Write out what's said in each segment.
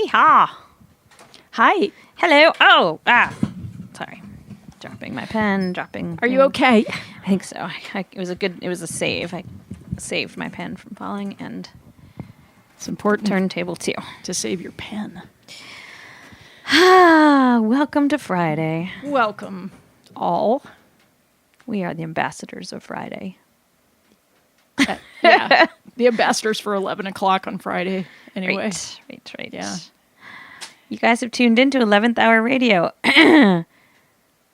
Yeehaw! Hi. Hello. Oh, sorry. Dropping my pen. Are you okay? I think so. It was a save. I saved my pen from falling, and It's important turntable too. to save your pen. Welcome to Friday. Welcome, all. We are the ambassadors of Friday. Yeah, the ambassadors for 11 o'clock on Friday. Anyway. Right. Yeah. You guys have tuned into 11th Hour Radio.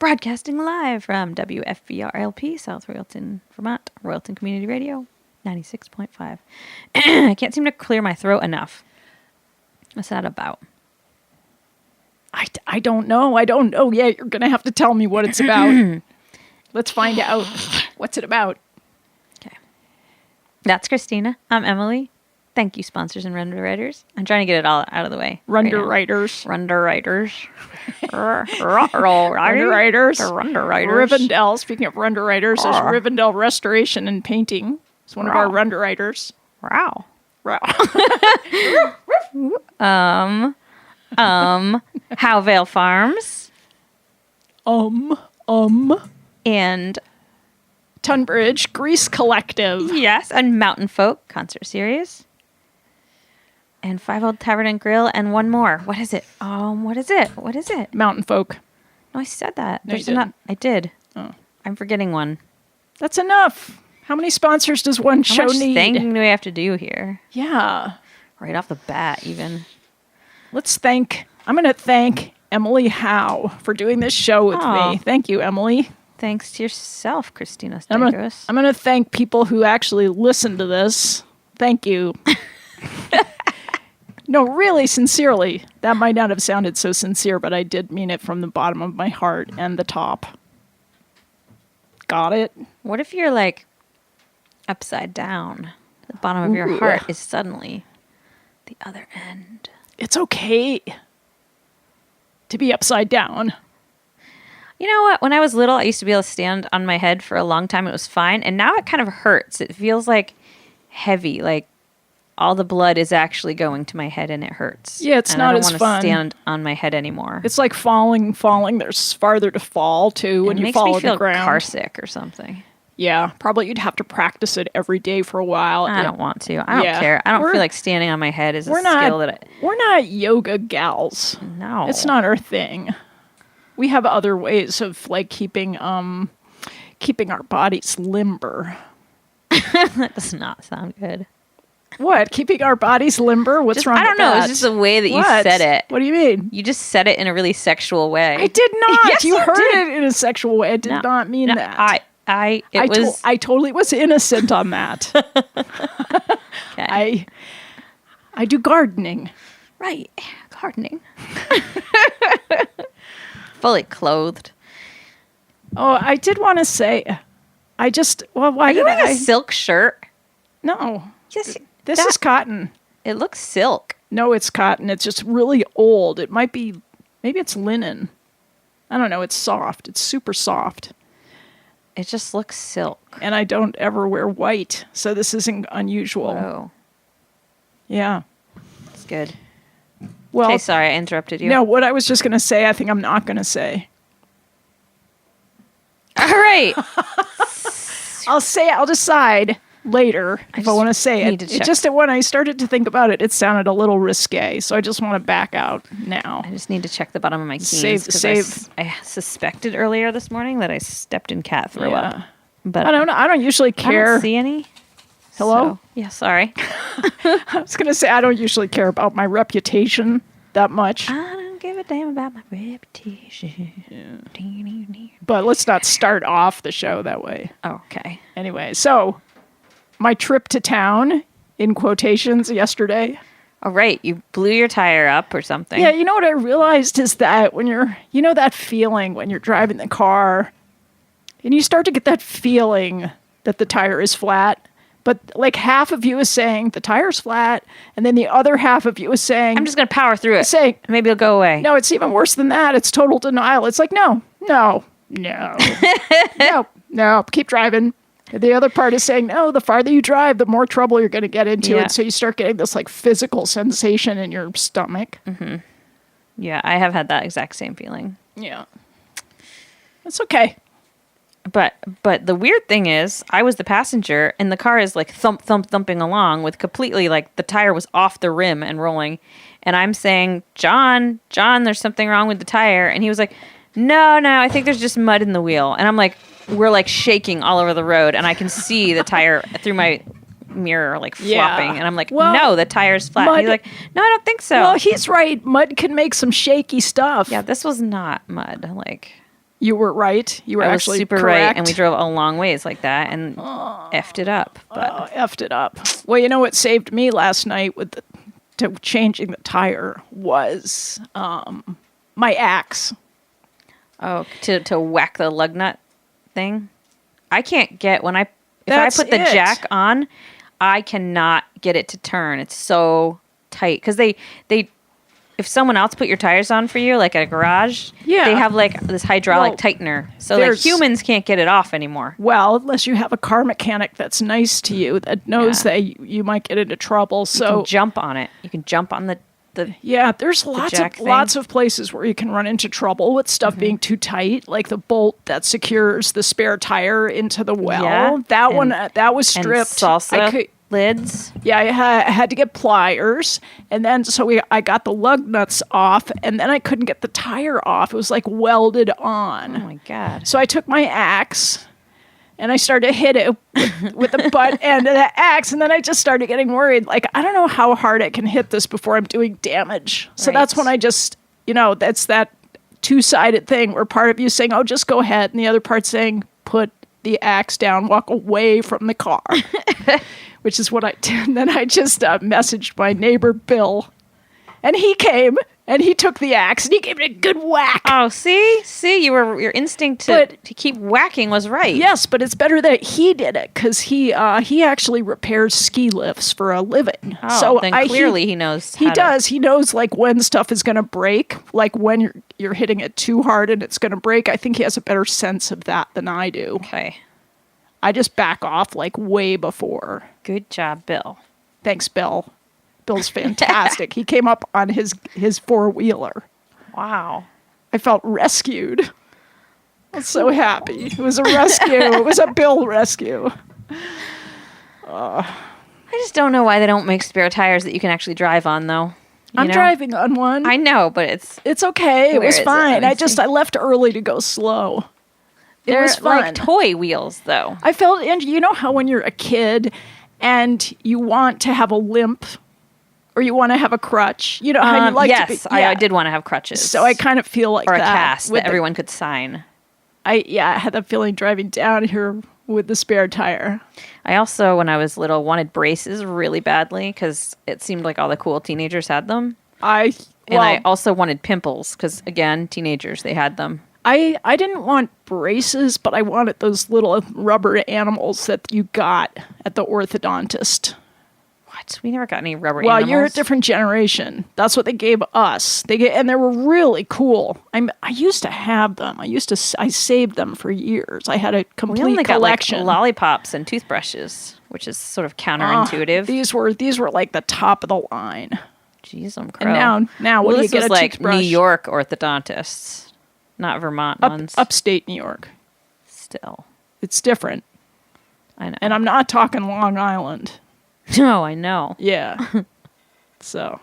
Broadcasting live from WFVRLP, South Royalton, Vermont, Royalton Community Radio, 96.5. I can't seem to clear my throat enough. What's that about? I don't know. Yeah, you're going to have to tell me what it's about. Let's find out. What's it about? Okay. That's Christina. I'm Emily. Thank you, sponsors and underwriters. I'm trying to get it all out of the way. Underwriters. Underwriters. Underwriters. Underwriters. Rivendell. Speaking of underwriters, there's Rivendell Restoration and Painting. It's one of our underwriters. Wow. Howvale Farms. And Tunbridge Grease Collective. yes, and Mountain Folk Concert Series. And Five Old Tavern and Grill, and one more. What is it? What is it? Mountain Folk. No, I said that. No, you didn't. I did. Oh. I'm forgetting one. That's enough. How many sponsors does one How show much need? thanking do we have to do here? Yeah. Right off the bat, even. I'm going to thank Emily Howe for doing this show with me. Thank you, Emily. Thanks to yourself, Christina I'm Stegos. going to thank people who actually listen to this. Thank you. No, really, sincerely. That might not have sounded so sincere, but I did mean it from the bottom of my heart and the top. Got it? What if you're like upside down? The bottom of your heart is suddenly the other end. It's okay to be upside down. You know what? When I was little, I used to be able to stand on my head for a long time. It was fine. And now it kind of hurts. It feels like heavy, like all the blood is actually going to my head and it hurts. Yeah, it's not as fun. I don't want to stand on my head anymore. It's like falling. There's farther to fall, too, when you fall on the ground. It makes me feel car sick or something. Yeah, probably you'd have to practice it every day for a while. I don't want to. I don't care. I don't feel like standing on my head is a skill that We're not yoga gals. No. It's not our thing. We have other ways of like keeping our bodies limber. That does not sound good. What? Keeping our bodies limber? What's wrong with that? I don't know. It's just the way that you said it. What do you mean? You just said it in a really sexual way. I did not. Yes, you heard did. it in a sexual way. I did not mean that. I totally was innocent on that. Okay. I do gardening. Right. Gardening. Fully clothed. Oh, I did want to say, why Are you did wearing a silk shirt? No. Yes. This is cotton. It looks silk. No, it's cotton. It's just really old. It might be, maybe it's linen. I don't know. It's soft. It's super soft. It just looks silk. And I don't ever wear white, so this isn't unusual. Oh. Yeah. It's good. Well, okay, sorry, I interrupted you. No, what I was just going to say, I think I'm not going to say. All right. I'll decide later if I want to say it. It just, when I started to think about it, it sounded a little risque, so I just want to back out now. I just need to check the bottom of my keys. Save. I suspected earlier this morning that I stepped in cat throw up. But I don't know. I don't usually care. I don't see any. Hello? So, yeah, sorry. I was going to say, I don't usually care about my reputation that much. I don't give a damn about my reputation. Yeah. But let's not start off the show that way. Okay. Anyway, so my trip to town, in quotations, yesterday. Oh, right. You blew your tire up or something. Yeah, you know what I realized is that when that feeling when you're driving the car and you start to get that feeling that the tire is flat, but like half of you is saying the tire's flat, and then the other half of you is saying, I'm just going to power through it. Saying, maybe it'll go away. No, it's even worse than that. It's total denial. It's like, no, keep driving. The other part is saying, no, the farther you drive, the more trouble you're going to get into. Yeah. And so you start getting this like physical sensation in your stomach. Mm-hmm. Yeah, I have had that exact same feeling. Yeah. That's okay. But the weird thing is, I was the passenger, and the car is like thumping along with completely like the tire was off the rim and rolling. And I'm saying, John, there's something wrong with the tire. And he was like, no, I think there's just mud in the wheel. And I'm like, we're like shaking all over the road, and I can see the tire through my mirror like flopping. And I'm like, no, the tire's flat. And he's like, no, I don't think so. Well, he's right. Mud can make some shaky stuff. Yeah, this was not mud. Like, you were right. You were actually super correct. right, and we drove a long ways like that and effed it up. But effed it up. Well, you know what saved me last night with to changing the tire was my axe. Oh, to whack the lug nut thing? I can't get if I put the jack on, I cannot get it to turn. It's so tight because they if someone else put your tires on for you, like at a garage, they have like this hydraulic tightener. So like humans can't get it off anymore. Well, unless you have a car mechanic that's nice to you that knows that you might get into trouble. So you can jump on it. You can jump on the there's lots of places where you can run into trouble with stuff being too tight, like the bolt that secures the spare tire into the well. Yeah. That was stripped. And salsa lids. Yeah, I had to get pliers, and then I got the lug nuts off, and then I couldn't get the tire off. It was like welded on. Oh my God. So I took my axe and I started to hit it with the butt end of the axe, and then I just started getting worried. Like, I don't know how hard I can hit this before I'm doing damage. So that's when I just, that's that two-sided thing where part of you saying, oh, just go ahead, and the other part saying, put the axe down, walk away from the car, which is what I did. And then I just messaged my neighbor, Bill, and he came. And he took the axe and he gave it a good whack. Oh, see, your instinct to keep whacking was right. Yes, but it's better that he did it because he actually repairs ski lifts for a living. Oh, so then clearly he knows. He does. He knows like when stuff is going to break, like when you're hitting it too hard and it's going to break. I think he has a better sense of that than I do. Okay. I just back off like way before. Good job, Bill. Thanks, Bill. Bill's fantastic. He came up on his four-wheeler. Wow. I felt rescued. I was so happy. It was a rescue. It was a Bill rescue. I just don't know why they don't make spare tires that you can actually drive on, though. I'm driving on one. I know, but it's okay. It was fine. I left early to go slow. It was fun. Like toy wheels, though. I felt, and you know how when you're a kid and you want to have a limp or you want to have a crutch, you know how you like to be. Yes, I did want to have crutches. So I kind of feel like or that. Or a cast that everyone could sign. I had that feeling driving down here with the spare tire. I also, when I was little, wanted braces really badly because it seemed like all the cool teenagers had them. I also wanted pimples because, again, teenagers, they had them. I didn't want braces, but I wanted those little rubber animals that you got at the orthodontist. What? We never got any rubber animals. Well, you're a different generation. That's what they gave us. And they were really cool. I used to have them. I saved them for years. I had a complete collection. We only got like lollipops and toothbrushes, which is sort of counterintuitive. These were like the top of the line. Jeez, I'm crow. And now what do you get? This was like New York orthodontists, not Vermont ones. Upstate New York. Still, it's different. I know, and I'm not talking Long Island. No, I know. Yeah. So,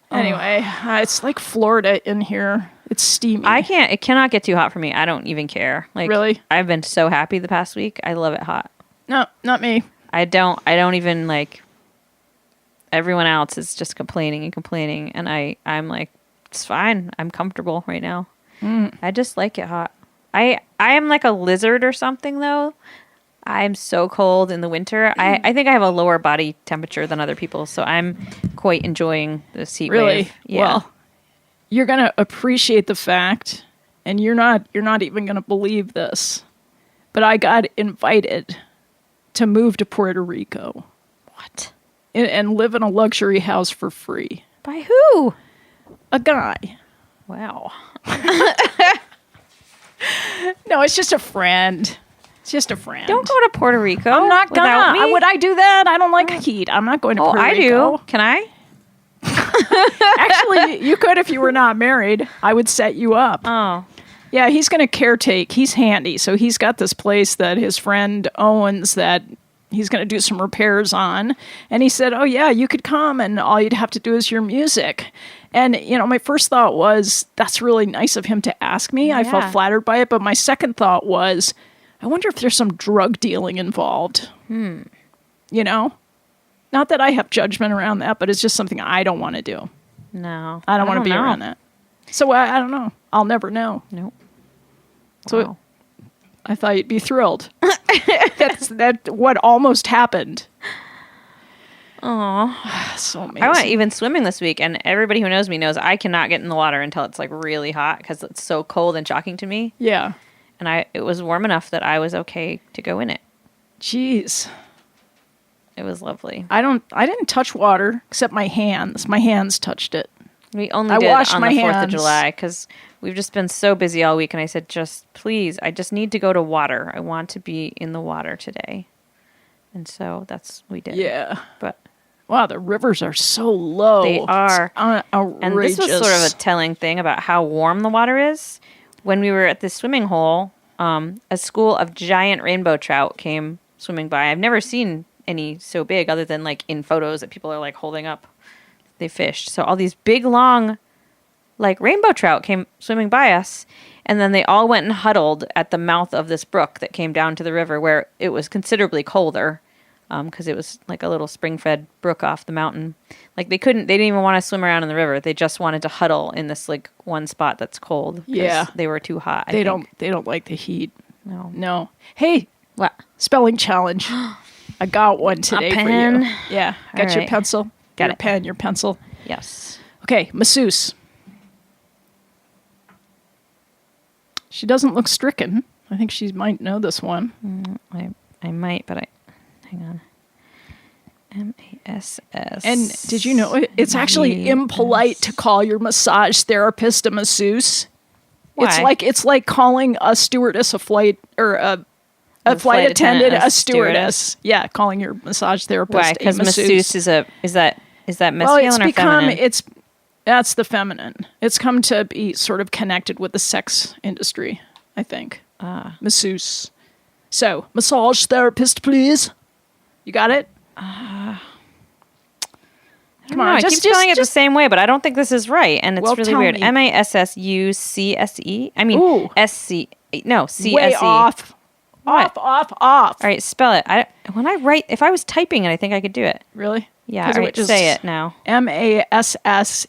anyway, it's like Florida in here. It's steamy. It cannot get too hot for me. I don't even care. Like, really? I've been so happy the past week. I love it hot. No, not me. I don't even like. Everyone else is just complaining and complaining, and I'm like, it's fine. I'm comfortable right now. I just like it hot. I am like a lizard or something though. I'm so cold in the winter. I think I have a lower body temperature than other people, so I'm quite enjoying this heat wave. Yeah. Well, you're going to appreciate the fact, and you're not even going to believe this, but I got invited to move to Puerto Rico. What? And live in a luxury house for free. By who? A guy. Wow. No, it's just a friend. It's just a friend. Don't go to Puerto Rico. I'm not without gonna. me. Would I do that? I don't like heat. I'm not going to Puerto I Rico. do. Can I? Actually, you could if you were not married. I would set you up. Oh. Yeah, he's going to caretake. He's handy. So he's got this place that his friend owns that he's going to do some repairs on. And he said, oh, yeah, you could come and all you'd have to do is your music. And, my first thought was, that's really nice of him to ask me. I felt flattered by it. But my second thought was, I wonder if there's some drug dealing involved. Not that I have judgment around that, but it's just something I don't want to do. No. I don't want to be around that. So I don't know. I'll never know. Nope. So I thought you'd be thrilled. That's what almost happened. Oh, so amazing. I went even swimming this week, and everybody who knows me knows I cannot get in the water until it's like really hot because it's so cold and shocking to me. Yeah. And it was warm enough that I was okay to go in it. Jeez. It was lovely. I didn't touch water except my hands. My hands touched it. We only did on the 4th of July because we've just been so busy all week. And I said, please, I just need to go to water. I want to be in the water today. And so we did. Yeah. But wow, the rivers are so low. They are. Outrageous. And this was sort of a telling thing about how warm the water is. When we were at the swimming hole, a school of giant rainbow trout came swimming by. I've never seen any so big other than like in photos that people are like holding up. They fished. So all these big, long, like rainbow trout came swimming by us. And then they all went and huddled at the mouth of this brook that came down to the river where it was considerably colder because it was like a little spring-fed brook off the mountain. Like they didn't even want to swim around in the river. They just wanted to huddle in this like one spot that's cold. Yeah. They were too hot. They don't like the heat. No. Hey, What? spelling challenge. I got one today for pen? you. Yeah. Got All your right. pencil? Got your it. pen, your pencil. Yes. Okay, masseuse. She doesn't look stricken. I think she might know this one. I might, but hang on. MASS. And did you know it's actually impolite to call your massage therapist a masseuse? Why? It's like calling a stewardess a flight or a flight attendant a stewardess. Yeah, calling your massage therapist Why? a Because masseuse. is that masculine Well, it's or become feminine? that's the feminine. It's come to be sort of connected with the sex industry, I think. Masseuse. So, massage therapist, please. You got it? Come on, I keep spelling it the same way, but I don't think this is right, and it's Well, really tell weird. me. MASSUCSE. I mean Ooh. SC. No, CSE. Way off. What? Off. All right, spell it. When I write, if I was typing it, I think I could do it. Really? Yeah. All right, say it now. MASSEUSE.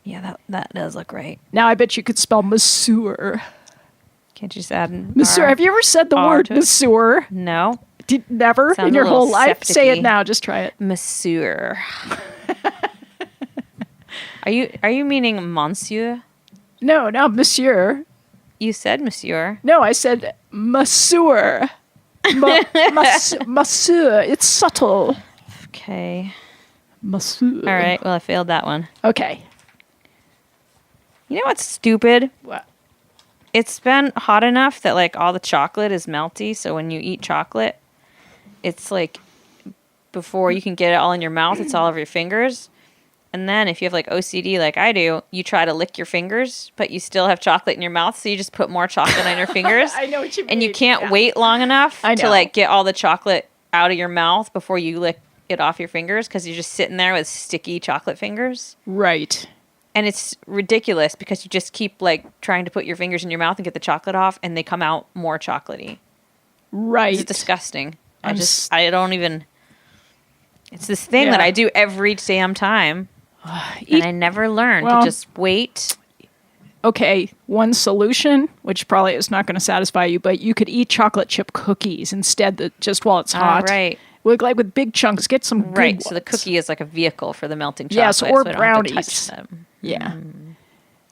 Yeah, that does look right. Now I bet you could spell masseur. Can't you just add an Masseur. R? Have you ever said the R word to it? masseur? No. Never Sounds in a your little whole life? Say it septic-y. now. Just try it. Masseur. Are you meaning monsieur? No, not monsieur. You said monsieur. No, I said masseur. Masseur. It's subtle. Okay. Masseur. All right. Well, I failed that one. Okay. You know what's stupid? What? It's been hot enough that like all the chocolate is melty. So when you eat chocolate, it's like before you can get it all in your mouth, it's all over your fingers. And then if you have like OCD like I do, you try to lick your fingers, but you still have chocolate in your mouth. So you just put more chocolate on your fingers. I know what you mean. And you can't wait long enough I to know. like get all the chocolate out of your mouth before you lick it off your fingers because you're just sitting there with sticky chocolate fingers. Right. And it's ridiculous because you just keep like trying to put your fingers in your mouth and get the chocolate off and they come out more chocolatey. Right. It's disgusting. I'm I don't even, it's this thing Yeah. that I do every damn time. And I never learn Well- to just wait. Okay, one solution, which probably is not going to satisfy you, but you could eat chocolate chip cookies instead, just while it's hot. Right. With big chunks, get some good Right. So the ones. cookie is like a vehicle for the melting chocolate. Yes, or so I don't have to touch brownies. them. Yeah.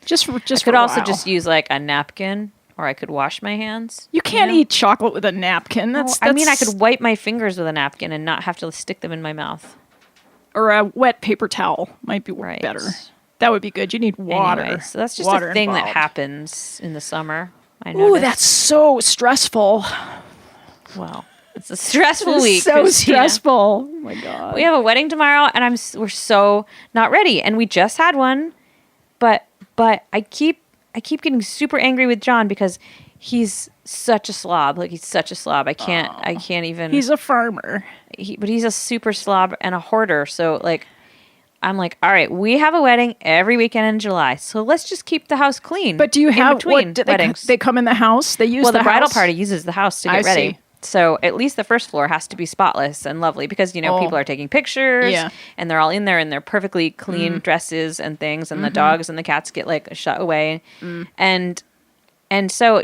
Just I for could a also while. just use like a napkin or I could wash my hands. You can't know? eat chocolate with a napkin. That's, I mean, I could wipe my fingers with a napkin and not have to stick them in my mouth. or a wet paper towel might be Right. better. That would be good. You need water. Anyway, so that's just water a thing that involved. happens in the summer. I Ooh, noticed. that's so stressful. Well, it's a stressful It's week. so Christina. stressful. Oh my God. We have a wedding tomorrow, and we're so not ready. And we just had one, but I keep getting super angry with John because he's such a slob. Like, he's such a slob. I can't even. He's a farmer. But he's a super slob and a hoarder. So, like, I'm like, all right, we have a wedding every weekend in July, so let's just keep the house clean. But do you have between weddings? They come in the house? They use the bridal house? party uses the house to get I ready. see. So at least the first floor has to be spotless and lovely because, people are taking pictures and they're all in there in their perfectly clean dresses and things, and the dogs and the cats get like shut away. And so,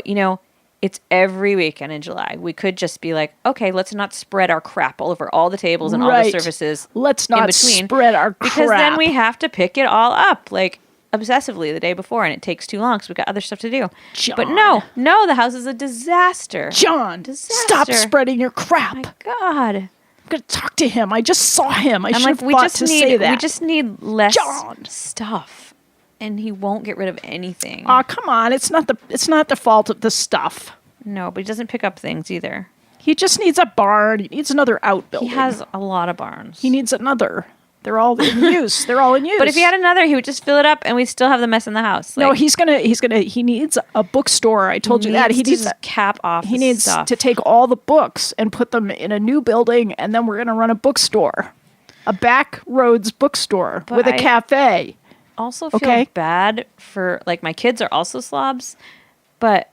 it's every weekend in July. We could just be like, okay, let's not spread our crap all over all the tables and all the surfaces. Let's not in between, spread our crap. because then we have to pick it all up like obsessively the day before, and it takes too long because we've got other stuff to do. John. But no, the house is a disaster. John, Disaster. stop spreading your crap. My God. I'm going to talk to him. I just saw him. I I'm should like, have thought to say that. we just need less John. stuff. And he won't get rid of anything. Oh, come on. It's not the fault of the stuff. No, but he doesn't pick up things either. He just needs a barn. He needs another outbuilding. He has a lot of barns. He needs another. They're all in use. They're all in use. But if he had another, he would just fill it up, and we still have the mess in the house. No, he needs a bookstore. I told you that. He needs to cap off. He needs stuff. to take all the books and put them in a new building, and then we're going to run a bookstore, a back roads bookstore with a cafe. Also feel bad for, like, my kids are also slobs, but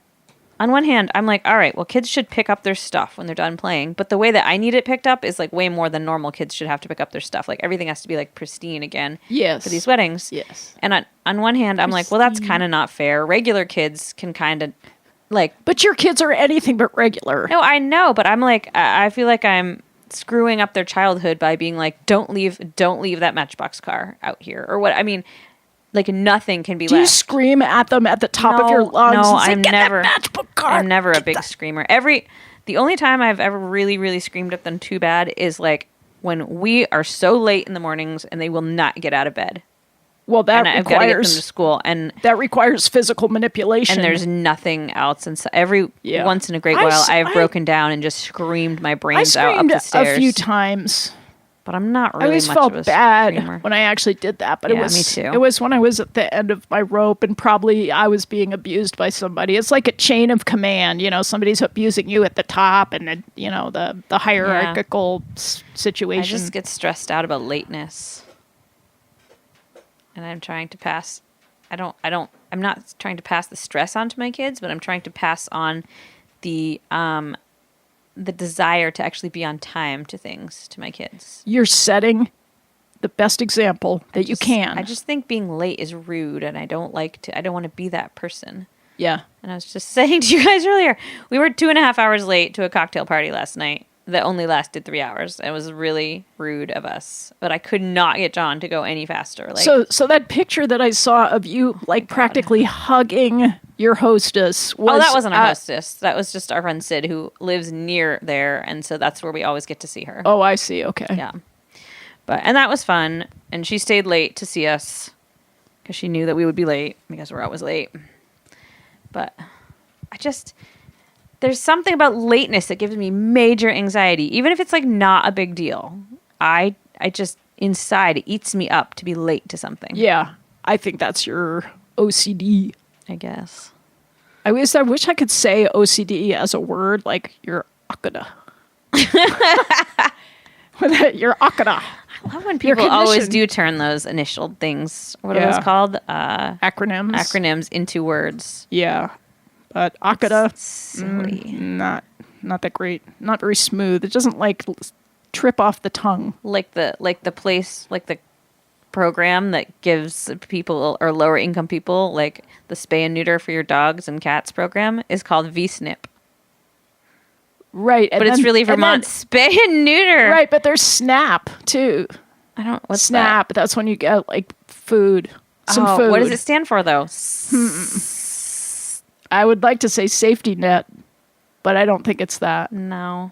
on one hand, I'm like, all right, well, kids should pick up their stuff when they're done playing. But the way that I need it picked up is like way more than normal kids should have to pick up their stuff. Like, everything has to be like pristine again for these weddings. Yes. And on one hand, I'm like, well, that's kind of not fair. Regular kids can kind of like. But your kids are anything but regular. No, I know, but I'm like, I feel like I'm screwing up their childhood by being like, don't leave that Matchbox car out here, or what? I mean. Like, nothing can be left. Do you scream at them at the top of your lungs? No, and say, I'm "Get never. that matchbook card. I'm never a big screamer. The only time I've ever really, really screamed at them too bad is like when we are so late in the mornings and they will not get out of bed. Well, that and I've got to get them to school, and that requires physical manipulation. And there's nothing else. And so once in a great while, I've broken down and just screamed my brains out up the stairs a few times. But I'm not really. I always much felt of a bad screamer. when I actually did that. But me too. It was when I was at the end of my rope, and probably I was being abused by somebody. It's like a chain of command. Somebody's abusing you at the top, and then, the hierarchical situation. I just get stressed out about lateness, and I'm trying to pass. I'm not trying to pass the stress on to my kids, but I'm trying to pass on the desire to actually be on time to things to my kids. You're setting the best example that you can. I just think being late is rude, and I don't want to be that person. Yeah. And I was just saying to you guys earlier, we were 2.5 hours late to a cocktail party last night that only lasted 3 hours. It was really rude of us, but I could not get John to go any faster. Like, so that picture that I saw of you, like, practically hugging your hostess was... Oh, that wasn't our hostess. That was just our friend Sid, who lives near there, and so that's where we always get to see her. Oh, I see. Okay. Yeah. And that was fun, and she stayed late to see us because she knew that we would be late because we're always late. But there's something about lateness that gives me major anxiety, even if it's like not a big deal. I just, inside, it eats me up to be late to something. Yeah. I think that's your OCD. I guess. I wish I could say OCD as a word, like your akada. Your akada. I love when people always do turn those initial things, what are those called? Acronyms into words. Yeah. But akada, silly. Not that great. Not very smooth. It doesn't like trip off the tongue. Like the program that gives people or lower income people like the spay and neuter for your dogs and cats program is called VSNP. Right. But it's really Vermont spay and neuter. Right, but there's SNAP too. What's SNAP? That? That's when you get like food. Some food. What does it stand for though? I would like to say safety net, but I don't think it's that. No.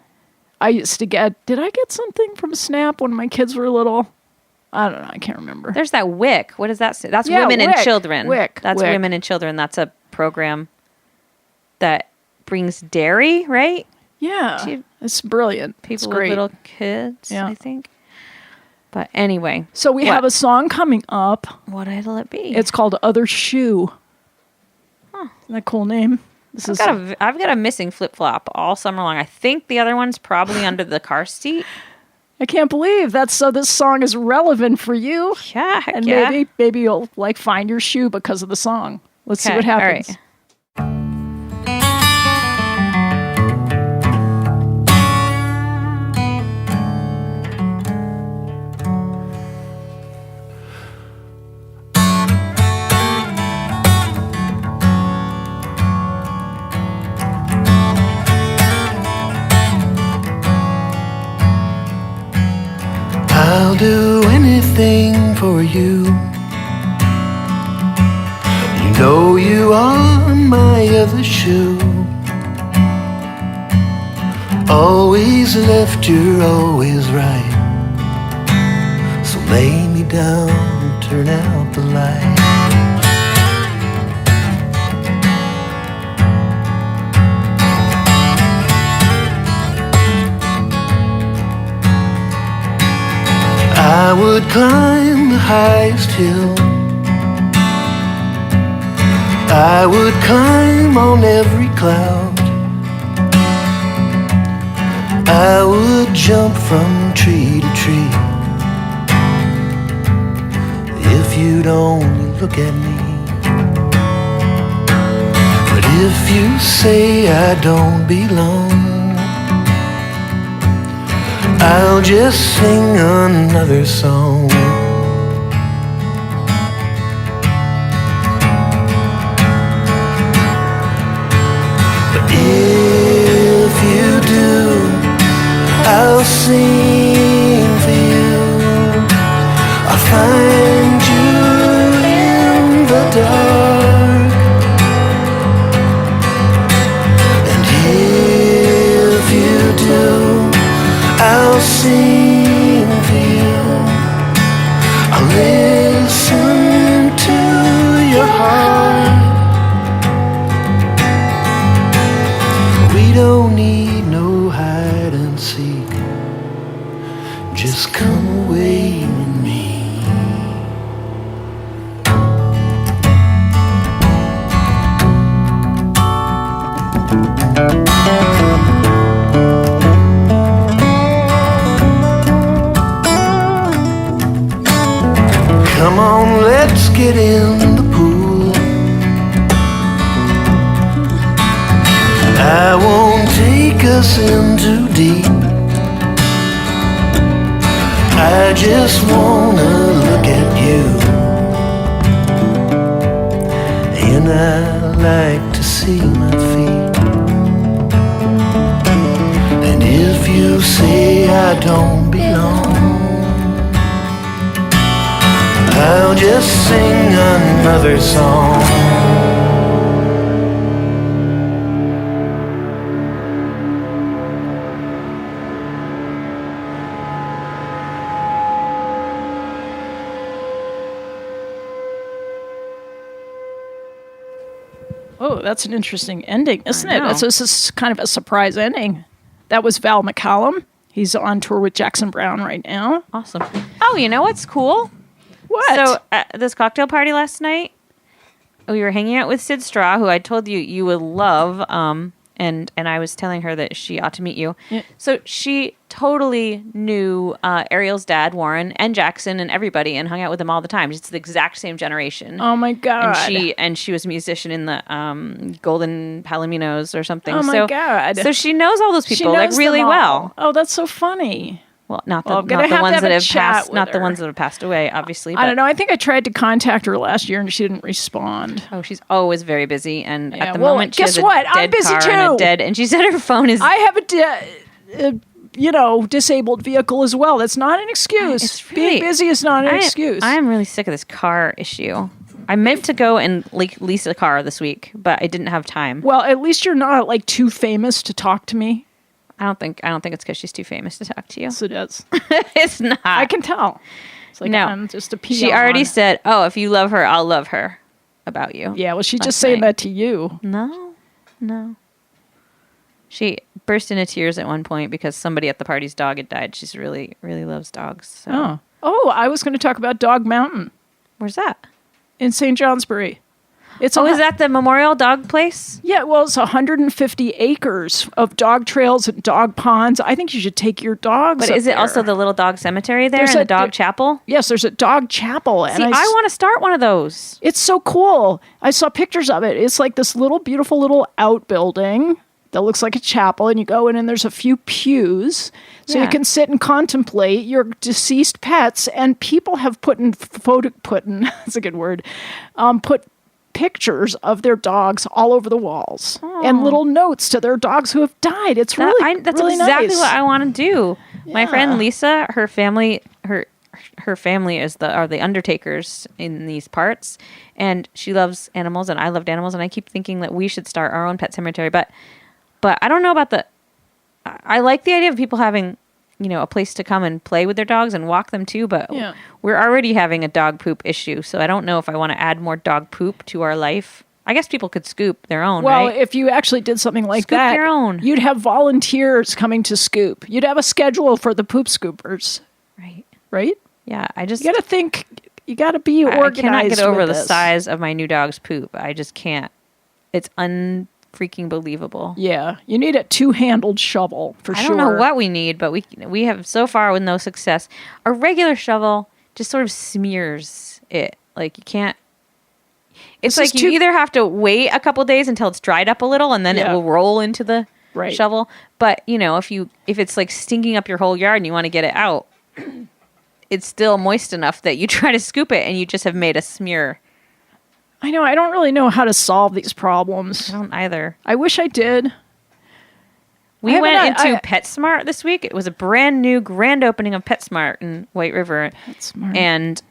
I used to did I get something from SNAP when my kids were little? I don't know. I can't remember. There's that WIC. What does that say? That's Yeah, Women WIC. and Children. WIC. That's WIC. Women and Children. That's a program that brings dairy, right? Yeah. It's brilliant. People It's with great. little kids, Yeah. I think. But anyway. So we have a song coming up. What'll it be? It's called Other Shoe. Isn't that a cool name? I've got a missing flip-flop all summer long. I think the other one's probably under the car seat. I can't believe that's so this song is relevant for you. Yeah, heck And yeah. maybe you'll like find your shoe because of the song. Let's see what happens. All right. I'll do anything for you. You know you are my other shoe. Always left, you're always right. So lay me down, turn out the light. I would climb the highest hill. I would climb on every cloud. I would jump from tree to tree. If you'd only look at me. But if you say I don't belong, I'll just sing another song. But if you do, I'll sing for you. I'll find you in the dark. And if you do, I'll sing for you. I'll listen to your heart. We don't need no hide and seek. Just come away with me. Come on, let's get in the pool. I won't take us in too deep. I just wanna look at you. And I like to see my feet. And if you say I don't belong, I'll just sing another song. Oh, that's an interesting ending, isn't it? know. This is kind of a surprise ending. That was Val McCallum. He's on tour with Jackson Browne right now. Awesome. Oh, you know what's cool? What? So at this cocktail party last night, we were hanging out with Sid Straw, who I told you would love, and I was telling her that she ought to meet you. Yeah. So she totally knew Ariel's dad, Warren, and Jackson, and everybody, and hung out with them all the time. It's the exact same generation. Oh my god! And she was a musician in the Golden Palominos or something. Oh my God. So she knows all those She people knows like really them all. well. Oh, that's so funny. Well, not the, Well, I'm gonna not the have to ones have that a have chat passed, with not the her. ones that have passed away, obviously. I don't know. I think I tried to contact her last year and she didn't respond. Oh, she's always very busy, and Yeah, at the well, moment, she guess has a what? I'm dead busy car and too. a dead. And she said her phone is. I have a disabled vehicle as well. That's not an excuse. It's really- Being busy is not an excuse. I am really sick of this car issue. I meant to go and lease a car this week, but I didn't have time. Well, at least you're not like too famous to talk to me. I don't think it's because she's too famous to talk to you. Yes, it is. It's not. I can tell. It's like, No. I'm just a peon. She already said, "Oh, if you love her, I'll love her." About you. Yeah, well, she's last just saying night. that to you. No. She burst into tears at one point because somebody at the party's dog had died. She's really, really loves dogs. So. Oh, I was going to talk about Dog Mountain Where's that? in St. Johnsbury. It's Is that the Memorial Dog Place? Yeah, well, it's 150 acres of dog trails and dog ponds. I think you should take your dogs. But up is it there. also the little dog cemetery there There's and a- the dog there- chapel? Yes, there's a dog chapel. See, I want to start one of those. It's so cool. I saw pictures of it. It's like this little, beautiful little outbuilding that looks like a chapel, and you go in and there's a few pews. So you Yeah. can sit and contemplate your deceased pets, and people have put that's a good word, put pictures of their dogs all over the walls and little notes to their dogs who have died. It's That's really exactly nice. what I want to do. My Yeah. friend Lisa, her family is the undertakers in these parts, and she loves animals, and I loved animals, and I keep thinking that we should start our own pet cemetery. But I don't know about I like the idea of people having, a place to come and play with their dogs and walk them too. But Yeah. we're already having a dog poop issue, so I don't know if I want to add more dog poop to our life. I guess people could scoop their own, Well, right? if you actually did something like Scoop that, your own. you'd have volunteers coming to scoop. You'd have a schedule for the poop scoopers, Right. right? Yeah, I just You got to think. You got to be I organized. cannot get over with the this. size of my new dog's poop. I just can't. It's unfreaking believable. Yeah, you need a two-handled shovel for I sure. don't know what we need, but we have so far with no success. A regular shovel just sort of smears it. Like you can't. It's This is like you too- either have to wait a couple days until it's dried up a little, and then it Yeah. will roll into the Right. shovel. But if it's like stinking up your whole yard and you want to get it out, it's still moist enough that you try to scoop it and you just have made a smear. I know. I don't really know how to solve these problems. I don't either. I wish I did. We I went haven't- into I- PetSmart this week. It was a brand new grand opening of PetSmart in White River. PetSmart. And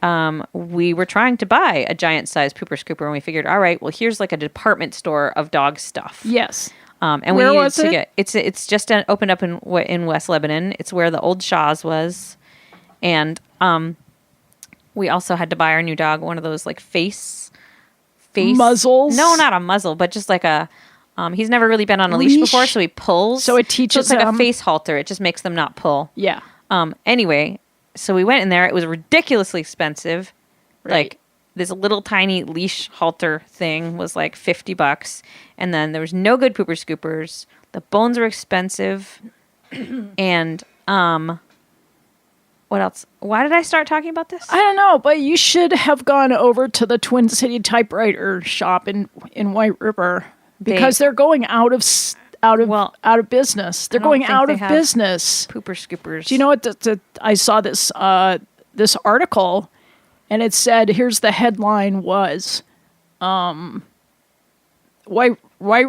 we were trying to buy a giant size pooper scooper, and we figured, all right, well, here's like a department store of dog stuff. Yes. And Where we needed was to it? get it's just opened up in West Lebanon. It's where the old Shaw's was, and we also had to buy our new dog one of those like face Muzzles? No, not a muzzle, but just like a. He's never really been on a leash Leash? before, so he pulls. So it teaches it's like him- a face halter. It just makes them not pull. Yeah. Anyway, so we went in there. It was ridiculously expensive. Right. Like this little tiny leash halter thing was like $50, and then there was no good pooper scoopers. The bones were expensive, and what else? Why did I start talking about this? I don't know, but you should have gone over to the Twin City typewriter shop in White River because they're going out of business. They're don't going think out they of have business. Pooper scoopers. Do you know what? I saw this article, and it said, here's the headline was, White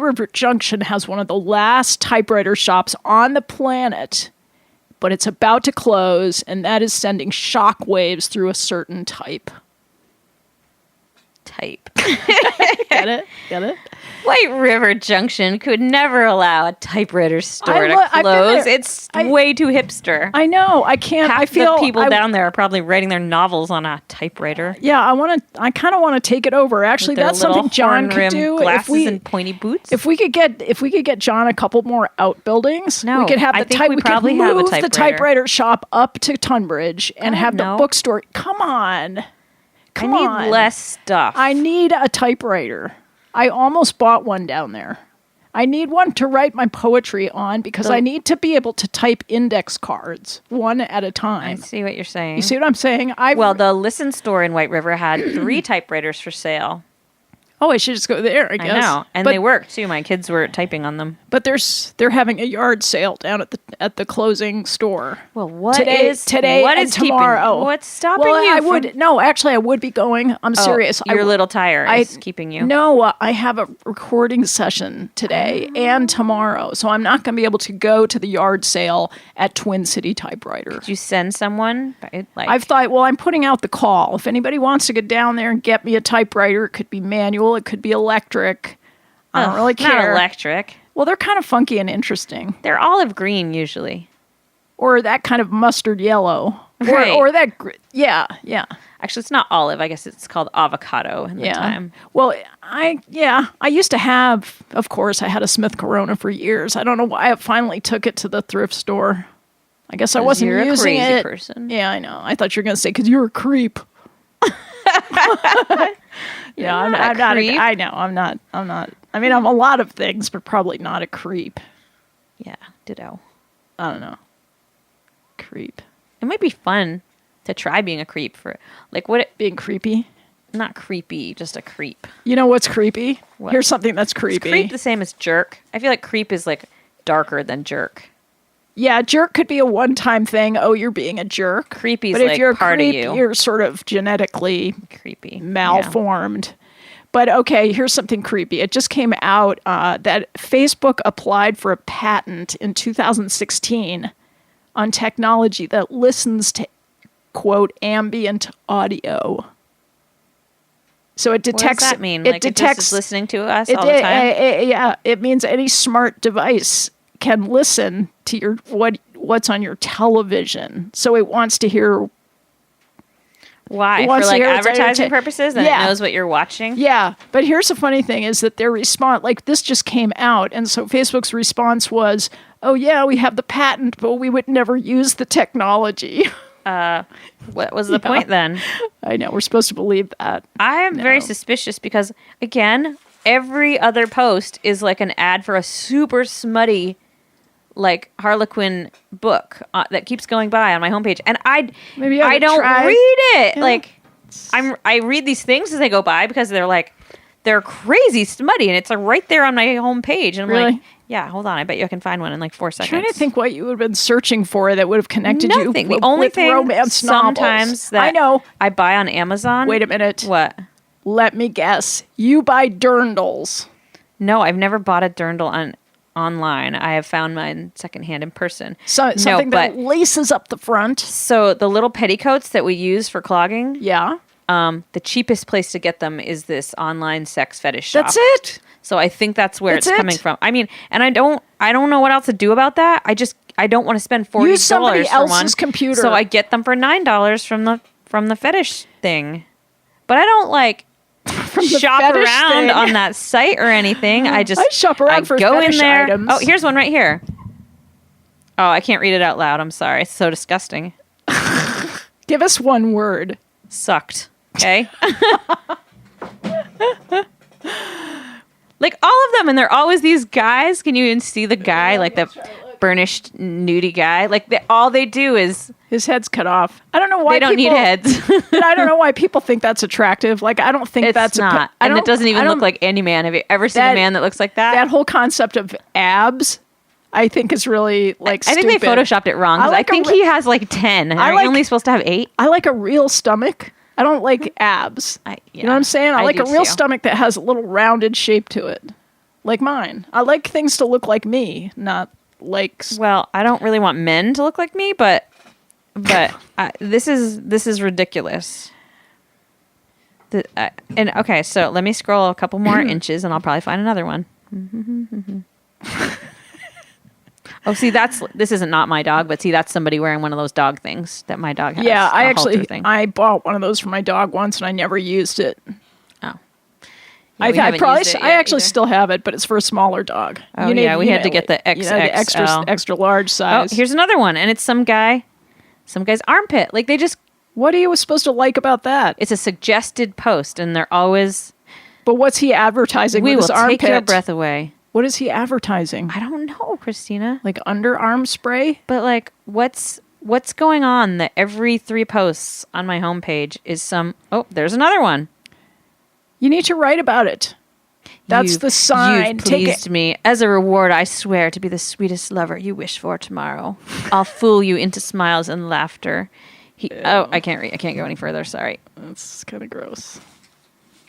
River Junction has one of the last typewriter shops on the planet, but it's about to close, and that is sending shockwaves through a certain type. Get it? Get it? White River Junction could never allow a typewriter store I've to been close. there. It's way too hipster. I know. I can't. Half I feel the people down there are probably writing their novels on a typewriter. Yeah, I kind of want to take it over. Actually, With their that's something little John could horn-rimmed do. Glasses and pointy boots. If we could get John a couple more outbuildings, No, we could have I the think type. we We could probably have a move the typewriter. typewriter shop up to Tunbridge and have the no. bookstore. Come on, I need on. less stuff. I need a typewriter. I almost bought one down there. I need one to write my poetry on because I need to be able to type index cards one at a I time. see what you're saying. You see what I'm saying? Well, the Listen store in White River had 3 typewriters for sale. I should just go there. I I guess. know, and But- they work too. My kids were typing on them. But they're having a yard sale down at the closing store. Well, what today is and keeping- tomorrow? what's stopping well, you? I from- would actually I would be going. I'm serious. Your little tire is keeping you. No, I have a recording session today and tomorrow, so I'm not going to be able to go to the yard sale at Twin City Typewriter. Did you send someone? Like, I've thought, well, I'm putting out the call. If anybody wants to get down there and get me a typewriter, it could be manual, it could be electric. I don't really Not care. electric. Well, they're kind of funky and interesting. They're olive green usually. Or that kind of mustard yellow. Right. Or that, yeah. Actually, it's not olive. I guess it's called avocado in the time. Well, I used to have, of course, I had a Smith Corona for years. I don't know why I finally took it to the thrift store. I guess I wasn't you're using a crazy it. person. Yeah, I know. I thought you were going to say, because you're a creep. Yeah, I'm not a creep. I know, I'm not. I mean, I'm a lot of things, but probably not a creep. Yeah, ditto. I don't know. Creep. It might be fun to try being a creep for, like, being creepy? Not creepy, just a creep. You know what's creepy? What? Here's something that's creepy. Is creep the same as jerk? I feel like creep is, like, darker than jerk. Yeah, jerk could be a one-time thing. Oh, you're being a jerk. Creepy's but if like you're a part creep, of you. You're sort of genetically Creepy. malformed. Yeah. But okay, here's something creepy. It just came out that Facebook applied for a patent in 2016 on technology that listens to, quote, ambient audio. So it detects. What does that mean? It like detects, it just is listening to us all the time? Yeah, it means any smart device can listen to your what's on your television. So it wants to hear. Why? For like advertising purposes? And it knows what you're watching? Yeah. But here's the funny thing is that their response, like this just came out. And so Facebook's response was, oh yeah, we have the patent, but we would never use the technology. What was the point then? I know. We're supposed to believe that. I am very suspicious because, again, every other post is like an ad for a super smutty, like Harlequin book that keeps going by on my homepage, and I don't read it. Yeah. Like I read these things as they go by because they're crazy smutty, and it's like right there on my homepage. And I'm really? Like, yeah, hold on, I bet you I can find one in like 4 seconds. I'm trying to think what you would have been searching for that would have connected you. The only with thing romance sometimes novels. that I know I buy on Amazon. Wait a minute. What? Let me guess. You buy dirndls. No, I've never bought a dirndl online. I have found mine secondhand in person. So something that laces up the front. So the little petticoats that we use for clogging. Yeah. The cheapest place to get them is this online sex fetish shop. That's it. So I think that's where it's coming from. I mean, and I don't know what else to do about that. I don't want to spend $40 Use somebody for else's one, computer. So I get them for $9 from the fetish thing. But I don't like shop around on that site or anything. I shop around for go fetish in there. items. Oh, here's one right here. Oh, I can't read it out loud. I'm sorry. It's so disgusting. Give us one word. Sucked. Okay. Like all of them, and they're always these guys. Can you even see the guy, like the burnished nudie guy? Like all they do is his head's cut off. I don't know why they don't need heads. But I don't know why people think that's attractive. Like I don't think it's that's not, and it doesn't even look like any man. Have you ever seen a man that looks like that? That whole concept of abs, I think, is really like. I think they photoshopped it wrong. I think he has like 10. Are you only supposed to have 8? I like a real stomach. I don't like abs. You know what I'm saying? I like a real stomach that has a little rounded shape to it, like mine. I like things to look like me, not like. Well, I don't really want men to look like me, but this is ridiculous. And okay, so let me scroll a couple more inches, and I'll probably find another one. Oh, see, this isn't not my dog, but see, that's somebody wearing one of those dog things that my dog has. Yeah, I bought one of those for my dog once, and I never used it. Oh, yeah, I actually still have it, but it's for a smaller dog. Oh, we had to get the XXL. The extra large size. Oh, here's another one, and it's some guy's armpit. Like they just. What are you supposed to like about that? It's a suggested post, and they're always. But what's he advertising with his armpit? We will take your breath away. What is he advertising? I don't know, Christina. Like underarm spray? But like, what's going on that every 3 posts on my homepage is some... Oh, there's another one. You need to write about it. That's the sign. You've pleased me. As a reward, I swear to be the sweetest lover you wish for tomorrow. I'll fool you into smiles and laughter. I can't read. I can't go any further. Sorry. That's kind of gross.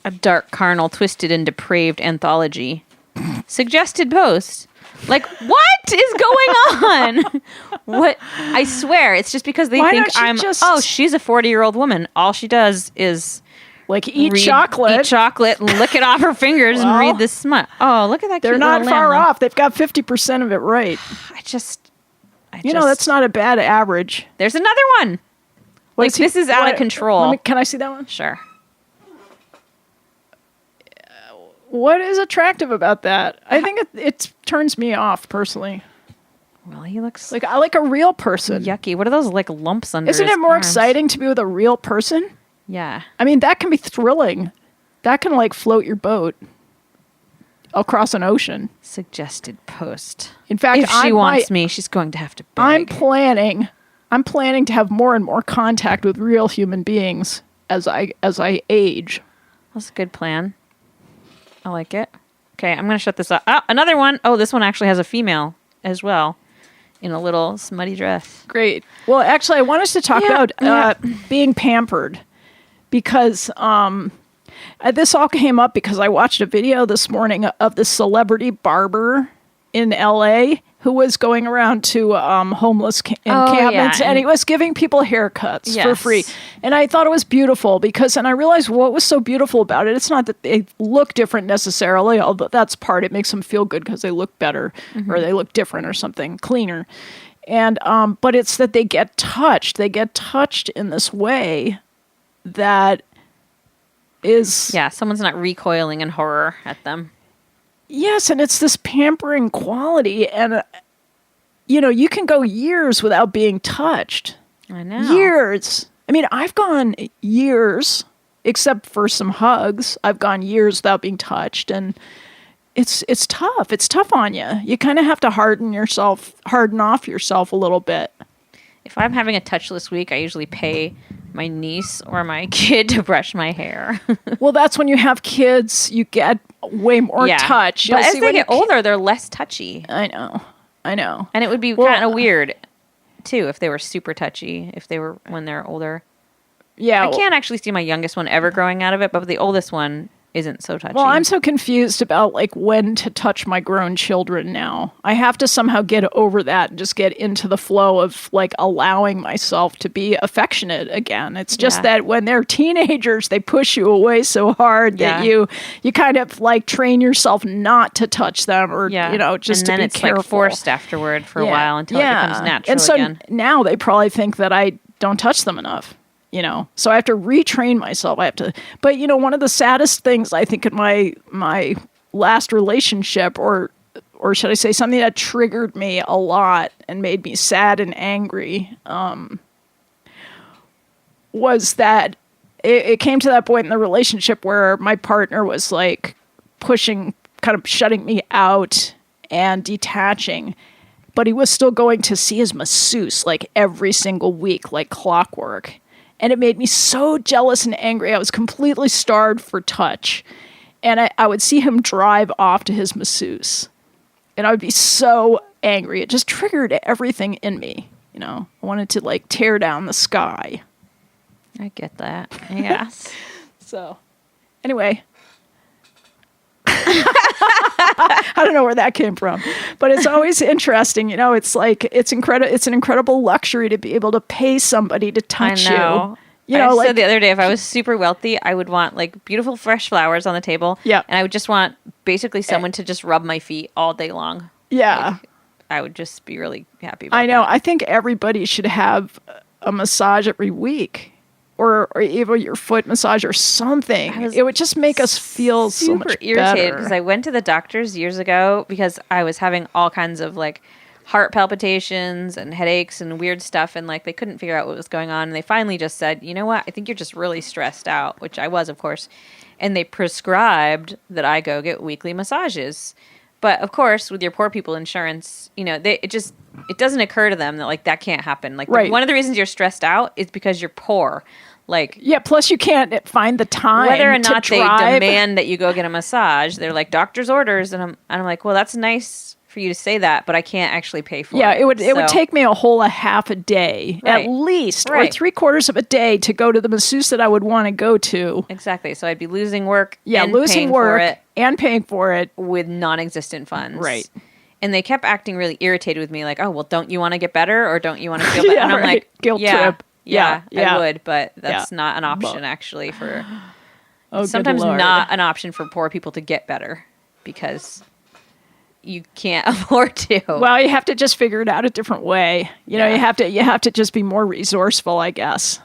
A dark, carnal, twisted, and depraved anthology. Suggested post. Like, what is going on? What? I swear, it's just because they think she's a 40-year-old woman. All she does is like eat chocolate, and lick it off her fingers and read this smut. Oh, look at that! They're not far off. They've got 50% of it right. That's not a bad average. There's another one. Like, this is out of control. Can I see that one? Sure. What is attractive about that? I think it turns me off personally. Well, he looks Like, I like a real person. yucky. What are those like lumps under Isn't his it more arms? exciting to be with a real person? Yeah. I mean, that can be thrilling. That can like float your boat across an ocean. Suggested post. In fact, If she wants me, she's going to have to beg. I'm planning to have more and more contact with real human beings as I age. That's a good plan. I like it. Okay, I'm going to shut this off. Oh, another one. Oh, this one actually has a female as well in a little smutty dress. Great. Well, actually, I want us to talk about being pampered because this all came up because I watched a video this morning of the celebrity barber in L.A. who was going around to homeless encampments, and he was giving people haircuts for free. And I thought it was beautiful and I realized what was so beautiful about it. It's not that they look different necessarily, although that's part. It makes them feel good because they look better or they look different or something, cleaner. And but it's that they get touched. They get touched in this way that is... Yeah, someone's not recoiling in horror at them. Yes, and it's this pampering quality, and you can go years without being touched. I know. Years. I mean, I've gone years, except for some hugs. I've gone years without being touched, and it's tough. It's tough on you. You kind of have to harden off yourself a little bit. If I'm having a touchless week, I usually pay my niece or my kid to brush my hair. Well, that's when you have kids, you get way more touch. But as they get older, they're less touchy. I know. And it would be kind of weird, too, if they were super touchy, when they're older. Yeah. I can't actually see my youngest one ever growing out of it, but the oldest one isn't so touchy. Well, I'm so confused about like when to touch my grown children now. I have to somehow get over that and just get into the flow of like allowing myself to be affectionate again. It's just that when they're teenagers, they push you away so hard that you kind of like train yourself not to touch them or just and to then be it's careful. like forced afterward for a while until it becomes natural and so again. Now they probably think that I don't touch them enough. So I have to retrain myself. But one of the saddest things I think in my last relationship, or should I say something that triggered me a lot and made me sad and angry, was that it came to that point in the relationship where my partner was like pushing, kind of shutting me out and detaching. But he was still going to see his masseuse like every single week, like clockwork. And it made me so jealous and angry. I was completely starved for touch. And I would see him drive off to his masseuse. And I would be so angry. It just triggered everything in me. I wanted to like tear down the sky. I get that. Yes. So, anyway. I don't know where that came from, but it's always interesting. It's like it's incredible. It's an incredible luxury to be able to pay somebody to touch I know. you. I said the other day, if I was super wealthy, I would want like beautiful fresh flowers on the table. Yeah, and I would just want basically someone to just rub my feet all day long. Yeah, I would just be really happy about I know. that. I think everybody should have a massage every week. Or even your foot massage or something. It would just make us feel so much irritated better. Because I went to the doctors years ago because I was having all kinds of like heart palpitations and headaches and weird stuff, and like they couldn't figure out what was going on. And they finally just said, "You know what? I think you're just really stressed out," which I was, of course. And they prescribed that I go get weekly massages. But of course, with your poor people insurance, it doesn't occur to them that like that can't happen. Like one of the reasons you're stressed out is because you're poor. Like, yeah, plus you can't find the time whether or not to they drive. demand that you go get a massage. They're like doctor's orders, and I'm like, well, that's nice for you to say that, but I can't actually pay for it. Yeah, it would take me a whole half a day at least, or 3/4 of a day to go to the masseuse that I would want to go to. Exactly. So I'd be losing work. Yeah, and losing paying work for it and paying for it with non-existent funds. Right. And they kept acting really irritated with me, like, "Oh, well, don't you want to get better, or don't you want to feel better?" And I'm like, guilt yeah, trip. Yeah, Yeah. I would, but that's not an option actually for. Oh, sometimes good Lord. not an option for poor people to get better because you can't afford to. Well, you have to just figure it out a different way. You know, you have to just be more resourceful, I guess.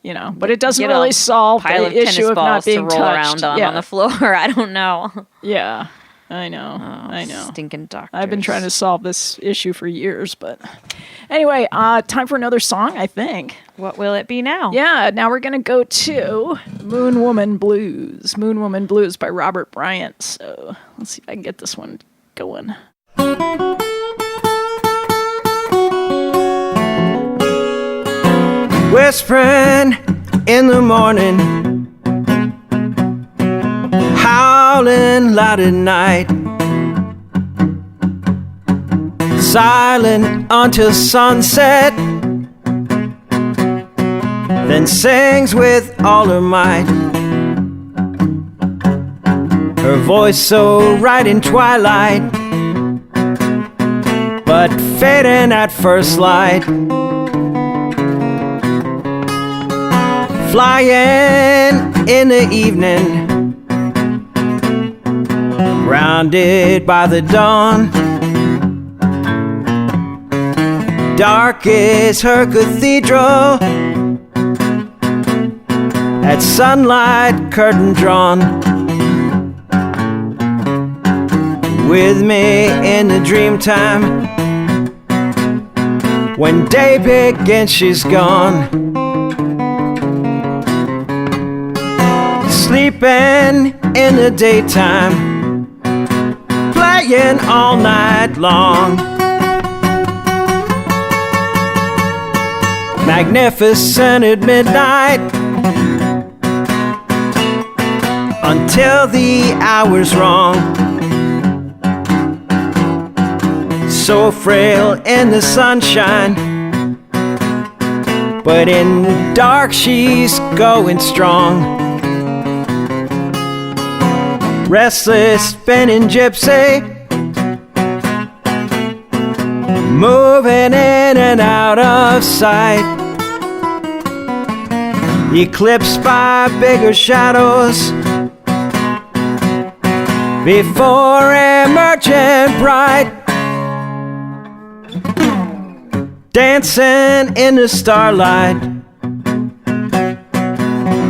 But it doesn't Get a really solve pile the of issue of not tennis balls to being roll touched. around on the floor. I don't know. Yeah, I know. I know. Stinking doctors. I've been trying to solve this issue for years, but anyway, time for another song, I think. What will it be now? Yeah, now we're going to go to Moonwoman Blues. Moonwoman Blues by Robert Bryant. So let's see if I can get this one going. Whispering in the morning, howling loud at night, silent until sunset, then sings with all her might. Her voice so right in twilight, but fading at first light. Flying in the evening, grounded by the dawn. Dark is her cathedral, at sunlight curtain drawn. With me in the dream time, when day begins she's gone. Sleeping in the daytime, playing all night long. Magnificent at midnight, until the hour's wrong. So frail in the sunshine, but in dark she's going strong. Restless, spinning gypsy, moving in and out of sight, eclipsed by bigger shadows, before emerging bright, dancing in the starlight,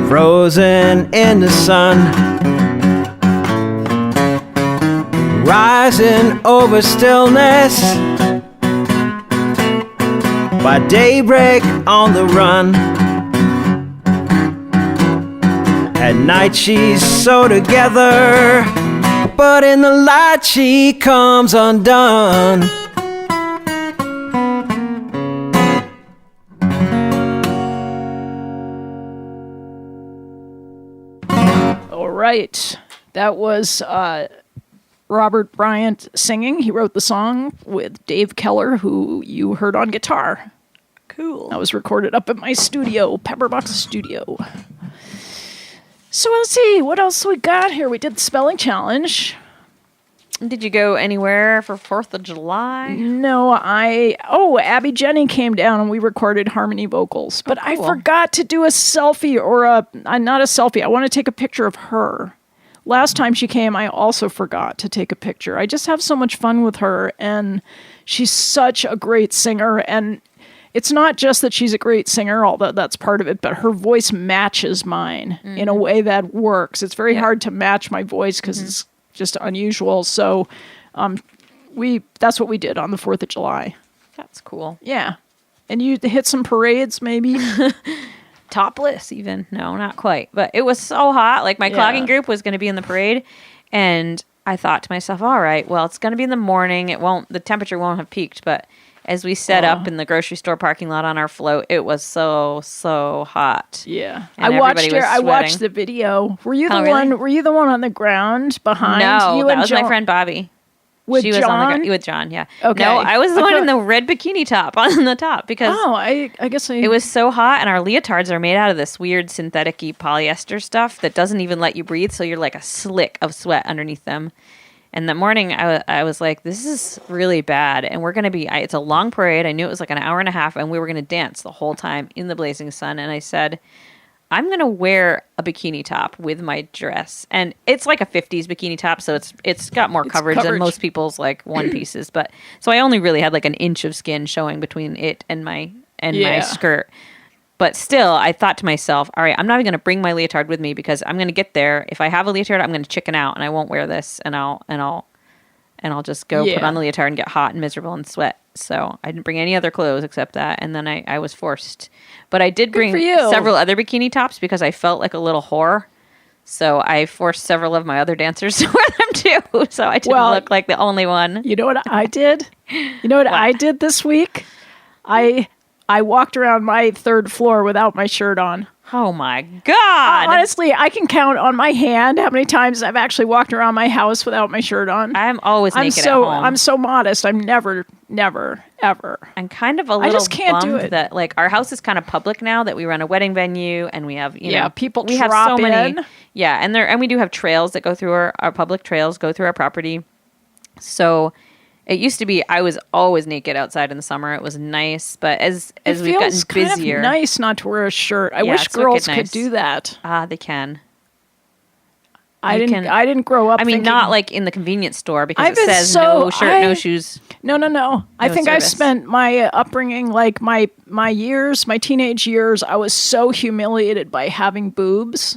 frozen in the sun. Rising over stillness, by daybreak on the run. At night she's so together, but in the light she comes undone. All right. That was Robert Bryant singing. He wrote the song with Dave Keller, who you heard on guitar. Cool. That was recorded up at my studio, Pepperbox Studio. So let's see, what else we got here? We did the spelling challenge. Did you go anywhere for 4th of July? No, Abby Jenny came down and we recorded harmony vocals. But cool. I forgot to do a selfie or not a selfie. I want to take a picture of her. Last time she came, I also forgot to take a picture. I just have so much fun with her, and she's such a great singer. And it's not just that she's a great singer, although that's part of it, but her voice matches mine in a way that works. It's very hard to match my voice because it's just unusual. So that's what we did on the 4th of July. That's cool. Yeah. And you hit some parades, maybe? Topless even. No, not quite. But it was so hot. Like my clogging group was going to be in the parade, and I thought to myself, all right, well, it's going to be in the morning. The temperature won't have peaked, but as we set up in the grocery store parking lot on our float, it was so hot. Yeah. And I watched the video. Were you the one? Really? Were you the one on the ground behind? No, you that and was my friend Bobby. She was on with John, yeah. Okay. No, I was the one in the red bikini top on the top because I guess it was so hot, and our leotards are made out of this weird synthetic-y polyester stuff that doesn't even let you breathe, so you're like a slick of sweat underneath them. And that morning, I was like, this is really bad, and we're going to be, it's a long parade. I knew it was like an hour and a half, and we were going to dance the whole time in the blazing sun, and I said, I'm going to wear a bikini top with my dress. And it's like a 50s bikini top, so it's got more coverage than most people's like one pieces. But so I only really had like an inch of skin showing between it and my skirt. But still, I thought to myself, all right, I'm not even going to bring my leotard with me because I'm going to get there. If I have a leotard, I'm going to chicken out and I won't wear this, and I'll just go put on the leotard and get hot and miserable and sweat. So I didn't bring any other clothes except that, and then I was forced. But I did bring several other bikini tops because I felt like a little whore. So I forced several of my other dancers to wear them too. So I didn't look like the only one. You know what I did? You know what I did this week? I walked around my third floor without my shirt on. Oh my God. Honestly, I can count on my hand how many times I've actually walked around my house without my shirt on. I'm always naked at home. I'm so modest. I'm never, ever. I'm kind of a little bummed that like our house is kind of public now that we run a wedding venue and we have, people we drop have so in. many. Yeah. And we do have trails that go through our public trails, go through our property. So it used to be I was always naked outside in the summer. It was nice, but as we've gotten busier, kind of nice not to wear a shirt. I wish girls could do that. They can. I didn't grow up. I mean, not like in the convenience store because it says no shirt, no shoes. No. I think I spent my upbringing, like my teenage years. I was so humiliated by having boobs.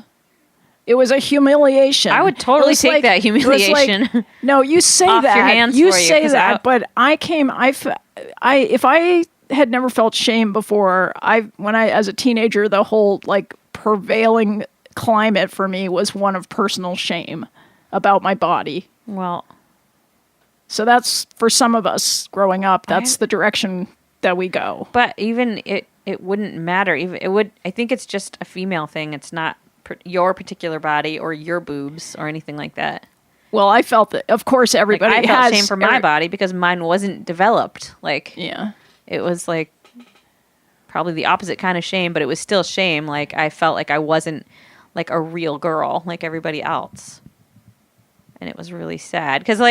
It was a humiliation. I would totally take that humiliation. No, you say off that. Your hands you for say that, but if I had never felt shame before, when I as a teenager, the whole like prevailing climate for me was one of personal shame about my body. Well, so that's for some of us growing up. That's the direction that we go. But even it wouldn't matter. Even it would. I think it's just a female thing. It's not your particular body or your boobs or anything like that. Well, I felt that, of course, everybody I felt shame for my body because mine wasn't developed. Like, it was like probably the opposite kind of shame, but it was still shame. Like, I felt like I wasn't like a real girl like everybody else. And it was really sad because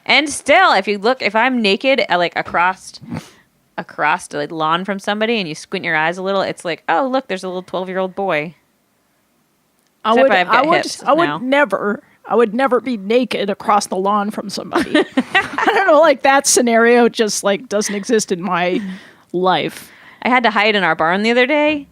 and still, if I'm naked like across the lawn from somebody and you squint your eyes a little, it's like, oh, look, there's a little 12-year-old boy. I would never be naked across the lawn from somebody. I don't know, like that scenario just like doesn't exist in my life. I had to hide in our barn the other day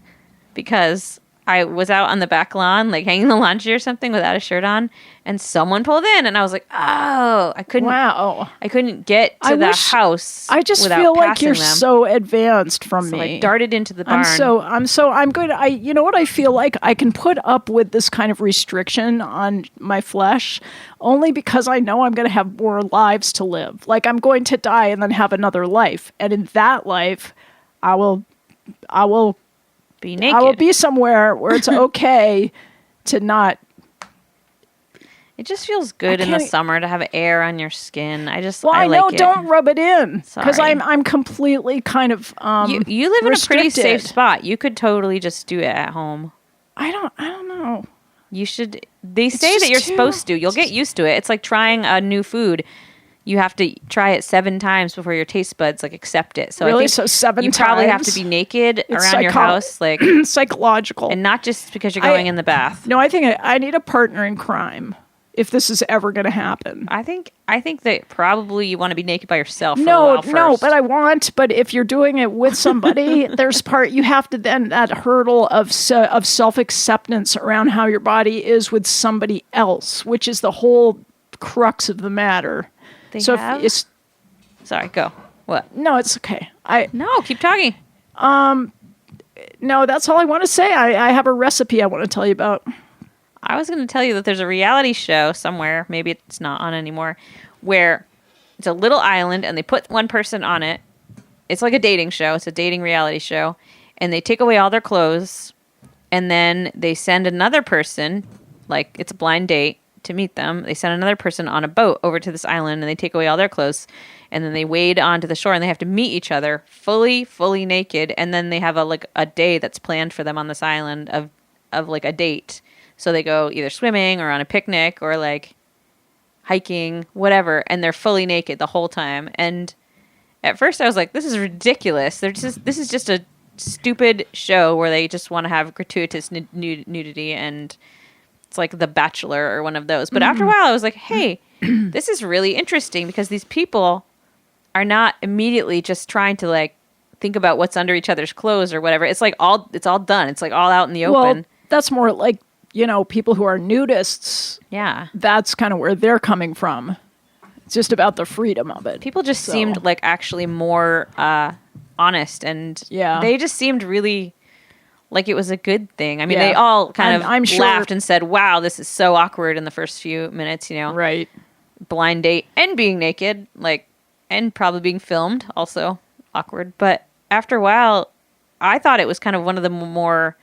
because I was out on the back lawn, like hanging the lawn chair or something without a shirt on, and someone pulled in, and I was like, "Oh, I couldn't get to the house." I just feel like you're so advanced from me. I darted into the barn. I'm good. You know what I feel like? I can put up with this kind of restriction on my flesh only because I know I'm going to have more lives to live. Like I'm going to die and then have another life, and in that life, I will be naked. I will be somewhere where it's okay to not. It just feels good in the summer to have air on your skin. I know. like it. Don't rub it in because I'm completely kind of. You live in a pretty safe spot. You could totally just do it at home. I don't know. You should. They say that you're supposed to. You'll get used to it. It's like trying a new food. You have to try it 7 times before your taste buds accept it. So really, I think 7 you times? Probably have to be naked around your house, like psychological, and not just because you're going in the bath. No, I think I need a partner in crime if this is ever going to happen. I think that probably you want to be naked by yourself. No, but if you're doing it with somebody, you have to then that hurdle of self-acceptance around how your body is with somebody else, which is the whole crux of the matter. Sorry, go. What? No, it's okay. No, keep talking. No, that's all I want to say. I have a recipe I want to tell you about. I was going to tell you that there's a reality show somewhere, maybe it's not on anymore, where it's a little island and they put one person on it. It's like a dating show. It's a dating reality show. And they take away all their clothes and then they send another person, like it's a blind date, to meet them. They send another person on a boat over to this island and they take away all their clothes and then they wade onto the shore and they have to meet each other fully naked, and then they have a day that's planned for them on this island of like a date. So they go either swimming or on a picnic or like hiking, whatever, and they're fully naked the whole time. And at first I was like, this is ridiculous. This is just a stupid show where they just want to have gratuitous nudity, and it's like The Bachelor or one of those. But after a while, I was like, hey, this is really interesting because these people are not immediately just trying to like think about what's under each other's clothes or whatever. It's like it's all done. It's like all out in the Well, open. that's more like, people who are nudists. Yeah. That's kind of where they're coming from. It's just about the freedom of it. People just seemed like actually more honest, and they just seemed really like it was a good thing. I mean, they all kind of I'm sure, laughed and said, wow, this is so awkward in the first few minutes, Right. Blind date and being naked, and probably being filmed, also awkward. But after a while, I thought it was kind of one of the more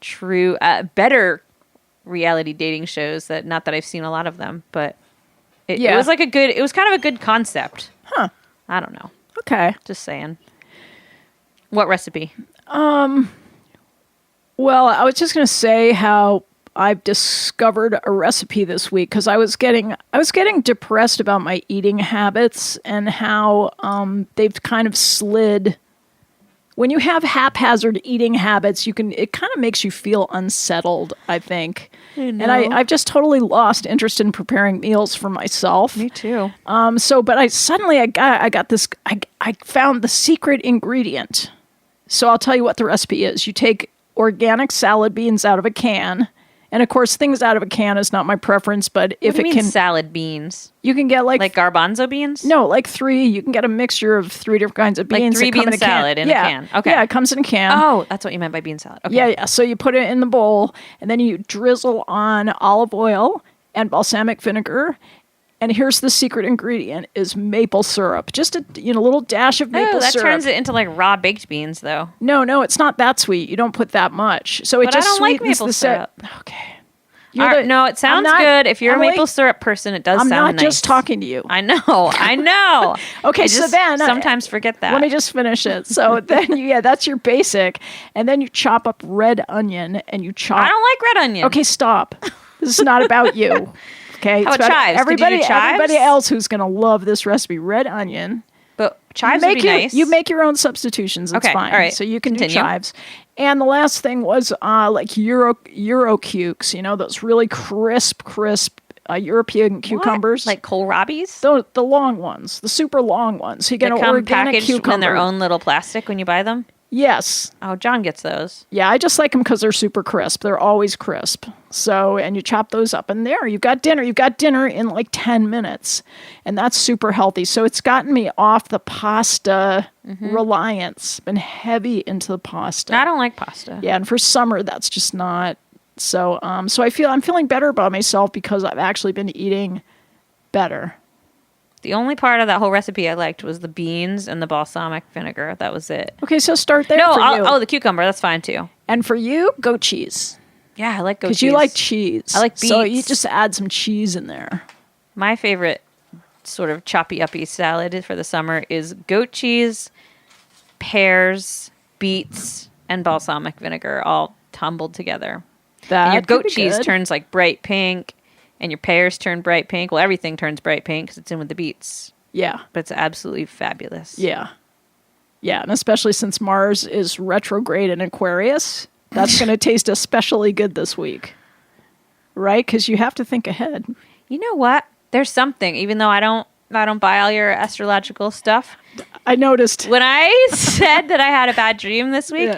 true, better reality dating shows. Not that I've seen a lot of them, but it was it was kind of a good concept. Huh. I don't know. Okay. Just saying. What recipe? Well, I was just going to say how I've discovered a recipe this week because I was getting depressed about my eating habits and how they've kind of slid. When you have haphazard eating habits, it kind of makes you feel unsettled, I think. And I've just totally lost interest in preparing meals for myself. Me too. But I found the secret ingredient. So I'll tell you what the recipe is. You take organic salad beans out of a can. And of course, things out of a can is not my preference, but if it can salad beans, you can get like garbanzo beans. No, like 3. You can get a mixture of 3 different kinds of beans. Like 3-bean salad in a can. Okay, yeah, it comes in a can. Oh, that's what you meant by bean salad. Okay. Yeah. So you put it in the bowl, and then you drizzle on olive oil and balsamic vinegar. And here's the secret ingredient: is maple syrup. Just a little dash of maple syrup. That turns it into like raw baked beans, though. No, it's not that sweet. You don't put that much. So but I don't like maple syrup. Okay. No, it sounds good. If you're a maple syrup person, it does sound nice. I'm not just talking to you. I know. Okay, so then sometimes forget that. Let me just finish it. So then, that's your basic, and then you chop up red onion, and you chop. I don't like red onion. Okay, stop. This is not about you. Okay, how about chives? Everybody else who's going to love this recipe, red onion. But chives would be nice. You make your own substitutions. It's fine. All right. So you can do chives. And the last thing was like Euro cukes, those really crisp European cucumbers. Like kohlrabi's? The long ones, the super long ones. You get an organic cucumber. In their own little plastic when you buy them? Yes. Oh, John gets those. Yeah, I just like them because they're super crisp. They're always crisp. So, and you chop those up, and there you've got dinner. You've got dinner in like 10 minutes, and that's super healthy. So it's gotten me off the pasta reliance. Been heavy into the pasta. I don't like pasta. Yeah, and for summer, that's just not. So, I'm feeling better about myself because I've actually been eating better. The only part of that whole recipe I liked was the beans and the balsamic vinegar. That was it. Okay, so start there. No, the cucumber. That's fine too. And for you, goat cheese. Yeah, I like goat cheese. Because you like cheese. I like beets. So you just add some cheese in there. My favorite sort of choppy-uppy salad for the summer is goat cheese, pears, beets, and balsamic vinegar all tumbled together. And your goat cheese turns like bright pink. And your pears turn bright pink. Well, everything turns bright pink because it's in with the beets. Yeah. But it's absolutely fabulous. Yeah. Yeah, and especially since Mars is retrograde in Aquarius, that's going to taste especially good this week. Right? Because you have to think ahead. You know what? There's something, even though I don't buy all your astrological stuff. I noticed. When I said that I had a bad dream this week,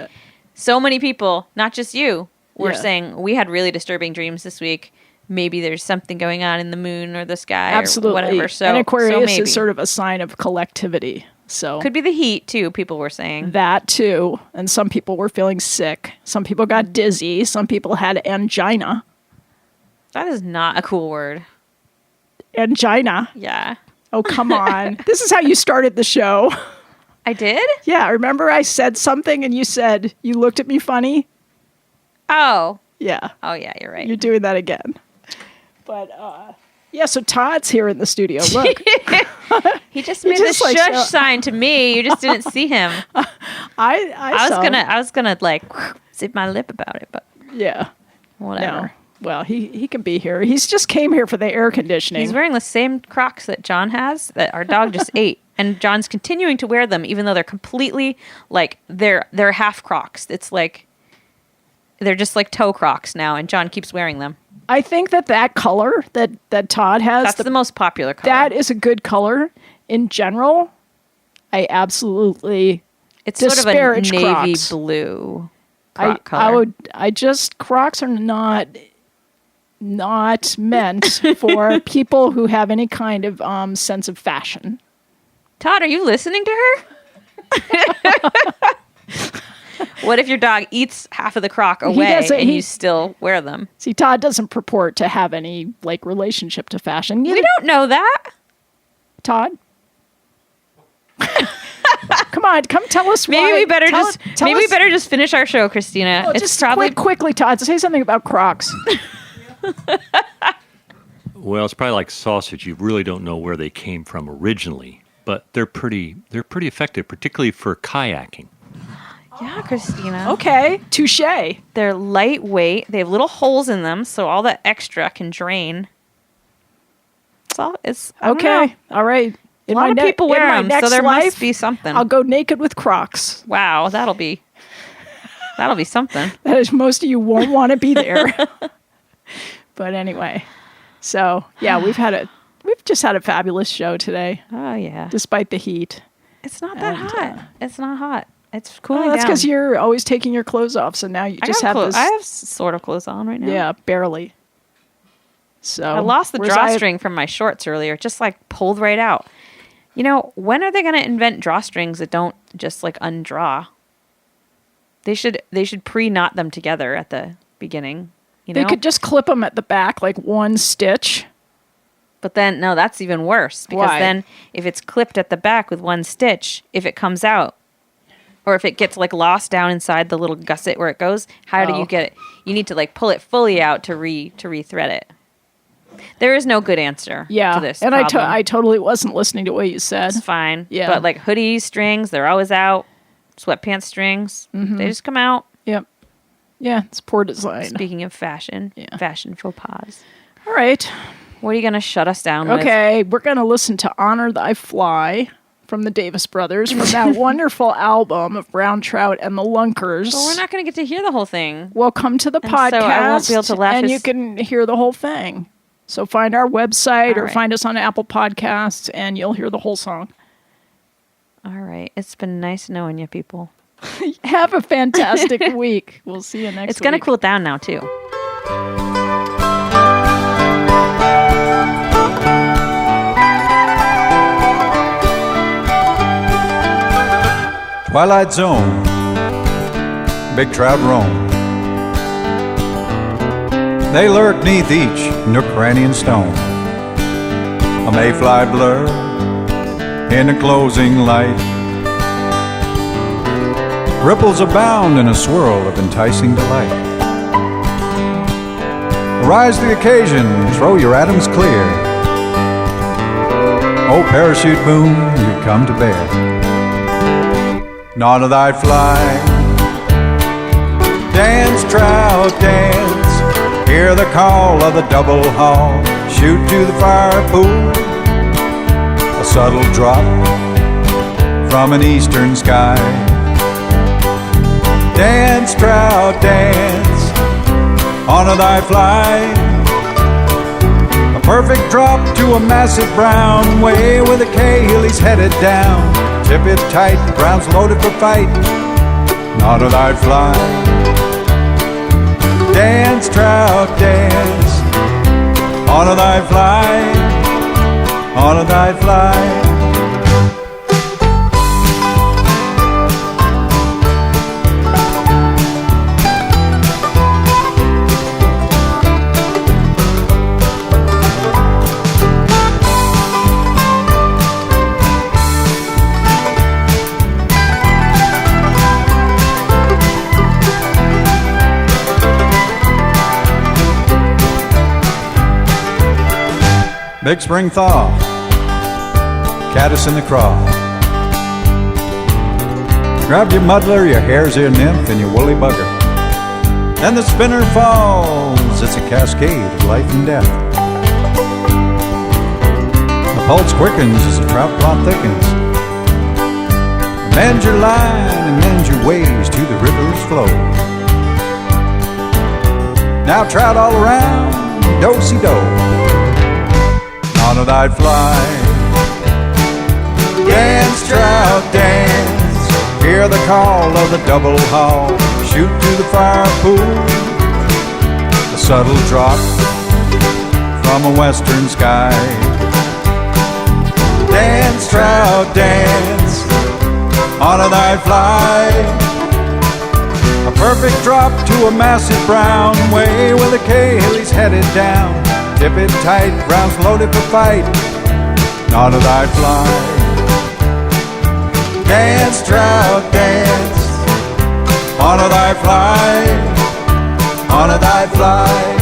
so many people, not just you, were saying, we had really disturbing dreams this week. Maybe there's something going on in the moon or the sky or whatever. So, and Aquarius is sort of a sign of collectivity. So could be the heat too, people were saying. That too. And some people were feeling sick. Some people got dizzy. Some people had angina. That is not a cool word. Angina? Yeah. Oh, come on. This is how you started the show. I did? Yeah. Remember I said something and you said, you looked at me funny? Oh. Yeah. Oh, yeah, you're right. You're doing that again. But, so Todd's here in the studio. Look. He just made the shush sign to me. You just didn't see him. I was gonna like zip my lip about it, but yeah. Whatever. No. Well, he can be here. He's just came here for the air conditioning. He's wearing the same Crocs that John has that our dog just ate. And John's continuing to wear them even though they're completely like they're half Crocs. It's like they're just like toe Crocs now, and John keeps wearing them. I think that color that Todd has... That's the most popular color. That is a good color. In general, I absolutely It's sort of a disparage navy Crocs. blue Croc color. Crocs are not meant for people who have any kind of sense of fashion. Todd, are you listening to her? What if your dog eats half of the Croc away and you still wear them? See, Todd doesn't purport to have any relationship to fashion. We don't know that. Todd? Come on, come tell us why. Maybe we better just finish our show, Christina. Well, just quickly, Todd. Say something about Crocs. Well, it's probably like sausage. You really don't know where they came from originally, but they're pretty effective, particularly for kayaking. Yeah, Christina. Okay, touche. They're lightweight. They have little holes in them, so all that extra can drain. It's okay. All right. A lot of people wear them, so there must be something. I'll go naked with Crocs. Wow, that'll be something. That is, most of you won't want to be there. But anyway, so yeah, we've just had a fabulous show today. Oh yeah, despite the heat. It's not that hot. It's not hot. It's cooling that's down. because you're always taking your clothes off, so now you just have this. I have sort of clothes on right now. Yeah, barely. So I lost the drawstring from my shorts earlier. Just pulled right out. You know, when are they going to invent drawstrings that don't just undraw? They should pre-knot them together at the beginning. They could just clip them at the back, one stitch. But then, no, that's even worse. Because then if it's clipped at the back with one stitch, if it comes out, or if it gets lost down inside the little gusset where it goes, how do you get it? You need to pull it fully out to rethread it. There is no good answer to this and problem. I totally wasn't listening to what you said. It's fine. Yeah. But hoodies, strings, they're always out. Sweatpants strings, they just come out. Yep. Yeah, it's poor design. Speaking of fashion, fashion faux pas. All right. What are you going to shut us down with? Okay, we're going to listen to Honor Thy Fly from the Davis Brothers from that wonderful album of Brown Trout and the Lunkers. But we're not going to get to hear the whole thing. Well, come to the podcast so I won't be able to laugh and you can hear the whole thing. So find our website or find us on Apple Podcasts and you'll hear the whole song. All right. It's been nice knowing you people. Have a fantastic week. We'll see you next week. It's going to cool down now, too. Twilight Zone, big trout roam. They lurk neath each nook, cranny, and stone. A mayfly blur in the closing light. Ripples abound in a swirl of enticing delight. Rise to the occasion, throw your atoms clear. Oh, parachute moon, you come to bear. Nod of thy fly. Dance, trout, dance. Hear the call of the double haul. Shoot to the fire pool. A subtle drop from an eastern sky. Dance, trout, dance. Honor thy fly. A perfect drop to a massive brown way with a Cahill, he's headed down. Tip it tight, the ground's loaded for fight. Honor thy fly. Dance, trout, dance. Honor thy fly. Honor thy fly. Big spring thaw, caddis in the craw. Grab your muddler, your hare's ear nymph, and your woolly bugger. Then the spinner falls, it's a cascade of life and death. The pulse quickens as the trout plot thickens. Mend your line and mend your ways to the river's flow. Now trout all around, do-si-do. Honor thy fly. Dance, trout, dance. Hear hear the call of the double haul. Shoot to the fire pool, the subtle drop from a western sky. Dance, trout, dance, on a thy fly. A perfect drop to a massive brown way with a Cale, he's headed down. Tip it tight, ground's loaded for fight, not a thy fly. Dance, trout, dance, on a thy fly, on a thy fly.